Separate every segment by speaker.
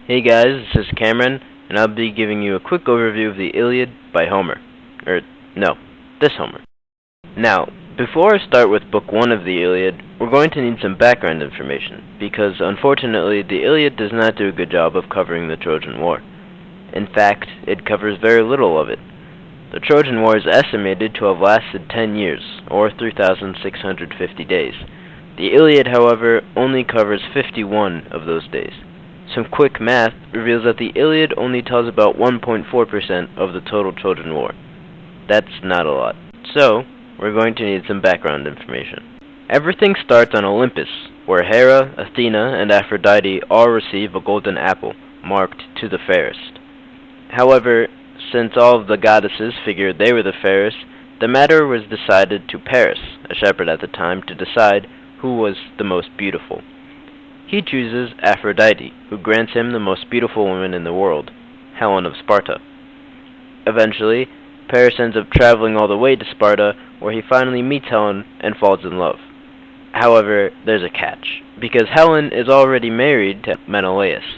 Speaker 1: Hey guys, this is Cameron, and I'll be giving you a quick overview of the Iliad by Homer. No, this Homer. Now, before I start with Book 1 of the Iliad, we're going to need some background information, because unfortunately the Iliad does not do a good job of covering the Trojan War. In fact, it covers very little of it. The Trojan War is estimated to have lasted 10 years, or 3,650 days. The Iliad, however, only covers 51 of those days. Some quick math reveals that the Iliad only tells about 1.4% of the total Trojan War. That's not a lot. So, we're going to need some background information. Everything starts on Olympus, where Hera, Athena, and Aphrodite all receive a golden apple, marked to the fairest. However, since all of the goddesses figured they were the fairest, the matter was decided to Paris, a shepherd at the time, to decide who was the most beautiful. He chooses Aphrodite, who grants him the most beautiful woman in the world, Helen of Sparta. Eventually, Paris ends up traveling all the way to Sparta, where he finally meets Helen and falls in love. However, there's a catch, because Helen is already married to Menelaus.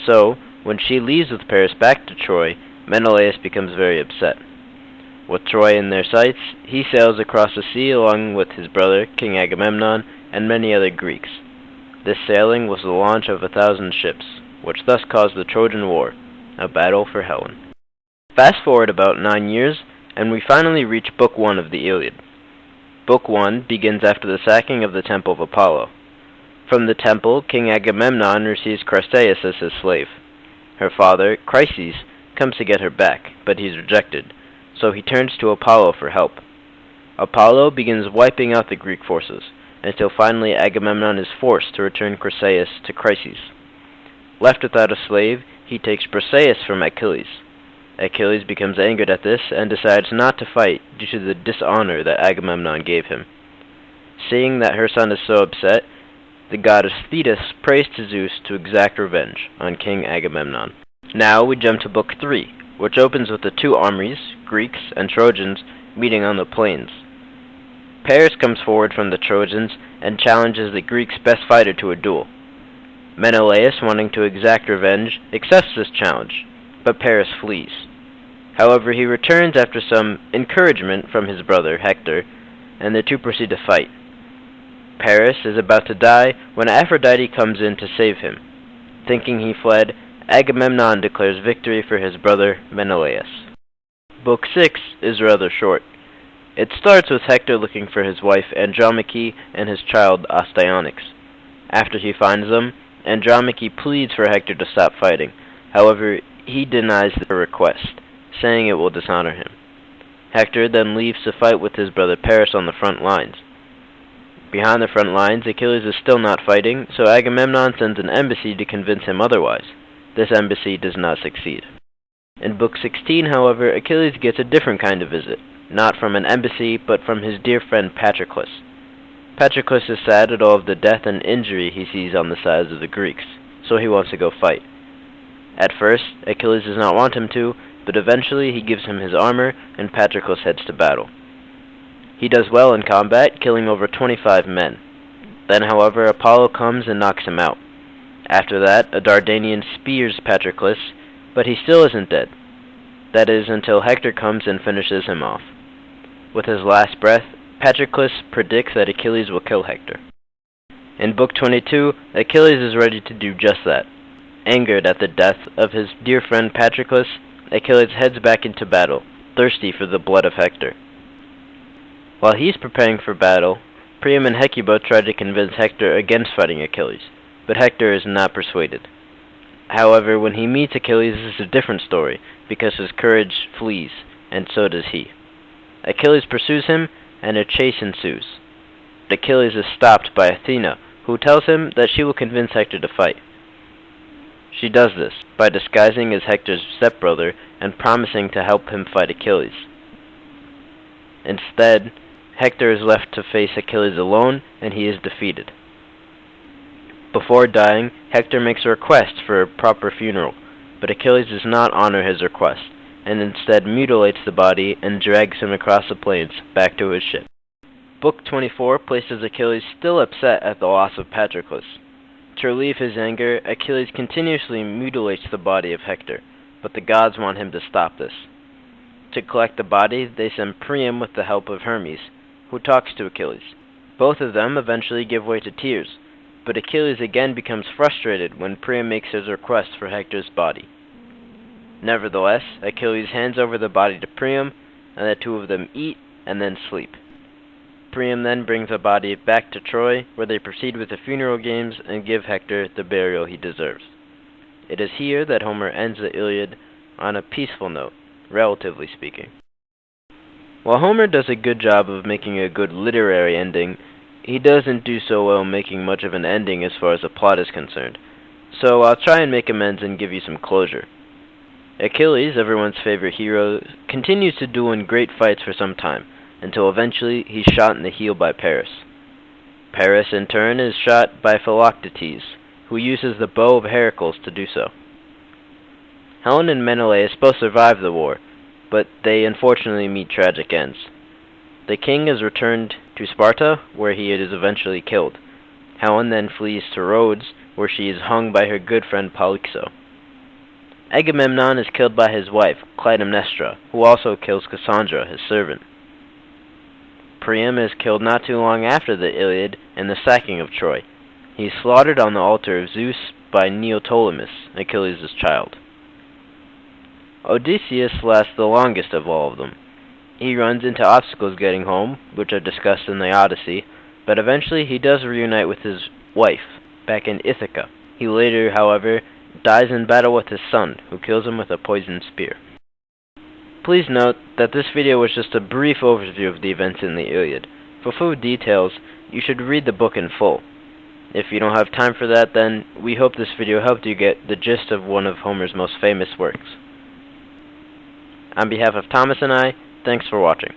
Speaker 1: So, when she leaves with Paris back to Troy, Menelaus becomes very upset. With Troy in their sights, he sails across the sea along with his brother, King Agamemnon, and many other Greeks. This sailing was the launch of 1,000 ships, which thus caused the Trojan War, a battle for Helen. Fast forward about 9 years, and we finally reach Book 1 of the Iliad. Book 1 begins after the sacking of the Temple of Apollo. From the temple, King Agamemnon receives Chryseis as his slave. Her father, Chryses, comes to get her back, but he's rejected, so he turns to Apollo for help. Apollo begins wiping out the Greek forces, until finally Agamemnon is forced to return Chryseis to Chryses. Left without a slave, he takes Briseis from Achilles. Achilles becomes angered at this and decides not to fight due to the dishonor that Agamemnon gave him. Seeing that her son is so upset, the goddess Thetis prays to Zeus to exact revenge on King Agamemnon. Now we jump to Book 3, which opens with the two armies, Greeks and Trojans, meeting on the plains. Paris comes forward from the Trojans and challenges the Greeks' best fighter to a duel. Menelaus, wanting to exact revenge, accepts this challenge, but Paris flees. However, he returns after some encouragement from his brother Hector, and the two proceed to fight. Paris is about to die when Aphrodite comes in to save him. Thinking he fled, Agamemnon declares victory for his brother Menelaus. Book 6 is rather short. It starts with Hector looking for his wife Andromache and his child Astyanax. After he finds them, Andromache pleads for Hector to stop fighting. However, he denies the request, saying it will dishonor him. Hector then leaves to fight with his brother Paris on the front lines. Behind the front lines, Achilles is still not fighting, so Agamemnon sends an embassy to convince him otherwise. This embassy does not succeed. In Book 16, however, Achilles gets a different kind of visit, not from an embassy, but from his dear friend Patroclus. Patroclus is sad at all of the death and injury he sees on the sides of the Greeks, so he wants to go fight. At first, Achilles does not want him to, but eventually he gives him his armor, and Patroclus heads to battle. He does well in combat, killing over 25 men. Then, however, Apollo comes and knocks him out. After that, a Dardanian spears Patroclus, but he still isn't dead. That is, until Hector comes and finishes him off. With his last breath, Patroclus predicts that Achilles will kill Hector. In Book 22, Achilles is ready to do just that. Angered at the death of his dear friend Patroclus, Achilles heads back into battle, thirsty for the blood of Hector. While he's preparing for battle, Priam and Hecuba try to convince Hector against fighting Achilles, but Hector is not persuaded. However, when he meets Achilles, this is a different story, because his courage flees, and so does he. Achilles pursues him, and a chase ensues. But Achilles is stopped by Athena, who tells him that she will convince Hector to fight. She does this by disguising as Hector's stepbrother and promising to help him fight Achilles. Instead, Hector is left to face Achilles alone, and he is defeated. Before dying, Hector makes a request for a proper funeral, but Achilles does not honor his request, and instead mutilates the body and drags him across the plains back to his ship. Book 24 places Achilles still upset at the loss of Patroclus. To relieve his anger, Achilles continuously mutilates the body of Hector, but the gods want him to stop this. To collect the body, they send Priam with the help of Hermes, who talks to Achilles. Both of them eventually give way to tears, but Achilles again becomes frustrated when Priam makes his request for Hector's body. Nevertheless, Achilles hands over the body to Priam, and the two of them eat and then sleep. Priam then brings the body back to Troy, where they proceed with the funeral games and give Hector the burial he deserves. It is here that Homer ends the Iliad on a peaceful note, relatively speaking. While Homer does a good job of making a good literary ending, he doesn't do so well making much of an ending as far as the plot is concerned, so I'll try and make amends and give you some closure. Achilles, everyone's favorite hero, continues to duel in great fights for some time, until eventually he's shot in the heel by Paris. Paris, in turn, is shot by Philoctetes, who uses the bow of Heracles to do so. Helen and Menelaus both survive the war, but they unfortunately meet tragic ends. The king is returned to Sparta, where he is eventually killed. Helen then flees to Rhodes, where she is hung by her good friend Polyxo. Agamemnon is killed by his wife, Clytemnestra, who also kills Cassandra, his servant. Priam is killed not too long after the Iliad and the sacking of Troy. He is slaughtered on the altar of Zeus by Neoptolemus, Achilles' child. Odysseus lasts the longest of all of them. He runs into obstacles getting home, which are discussed in the Odyssey, but eventually he does reunite with his wife, back in Ithaca. He later, however, dies in battle with his son, who kills him with a poisoned spear. Please note that this video was just a brief overview of the events in the Iliad. For full details, you should read the book in full. If you don't have time for that, then we hope this video helped you get the gist of one of Homer's most famous works. On behalf of Thomas and I, thanks for watching.